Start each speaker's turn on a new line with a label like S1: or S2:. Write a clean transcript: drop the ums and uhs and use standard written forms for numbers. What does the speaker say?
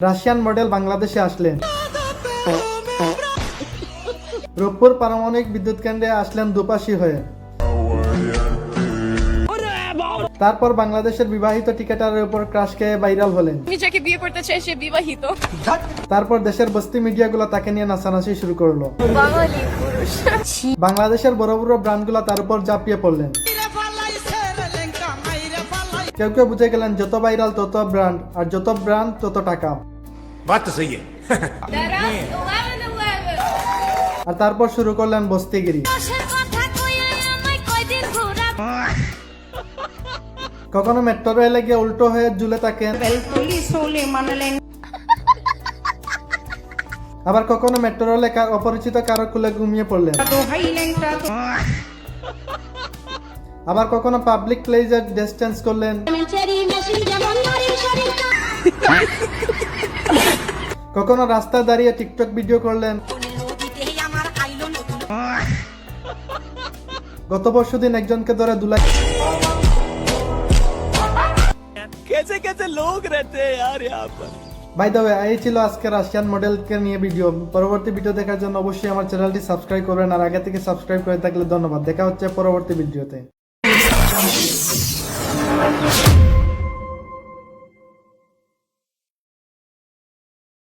S1: Russian model বাংলাদেশে আসলেন। রূপপুর পারমাণবিক বিদ্যুৎ কেন্দ্রে আসলেন দুপাশী হয়ে। তারপর বাংলাদেশের বিবাহিত টিকেটারের উপর ক্রাশ খেয়ে ভাইরাল হলেন।
S2: যাকে বিয়ে করতে চায় সে বিবাহিত।
S1: তারপর দেশের বস্তি মিডিয়াগুলো তাকে নিয়ে নাচানাচি শুরু করলো।
S2: বাঙালি পুরুষ।
S1: বাংলাদেশের বড় বড় ব্র্যান্ডগুলো তার উপর ঝাঁপিয়ে পড়লেন। কেউ কেউ বুঝে গেলেন যত ভাইরাল তত ব্র্যান্ড, আর যত ব্র্যান্ড তত টাকা।
S3: बात तो सही है।
S1: আর তারপর শুরু করলেন বস্তিগিরি। কখনো মেট্রো রেলে গিয়ে উল্টো হয়ে ঝুলে থাকেন, আবার কখনো মেট্রো রেলে অপরিচিত কারো কুলে ঘুমিয়ে পড়লেন, আবার কখনো পাবলিক প্লেসে ডিস্টেন্স করলেন, কখনো রাস্তায় দাঁড়িয়ে টিকটক ভিডিও করলেন। গত পরশুদিন একজনকে ধরে দুলাই।
S4: कैसे कैसे लोग रहते हैं यार यहाँ पर।
S1: বাই দ্য ওয়ে, এই ছিল আজকে রাশিয়ান মডেলকে নিয়ে ভিডিও। পরবর্তী ভিডিও দেখার জন্য অবশ্যই আমার চ্যানেলটি সাবস্ক্রাইব করবেন, আর আগে থেকে সাবস্ক্রাইব করে থাকলে ধন্যবাদ। দেখা হচ্ছে পরবর্তী ভিডিওতে।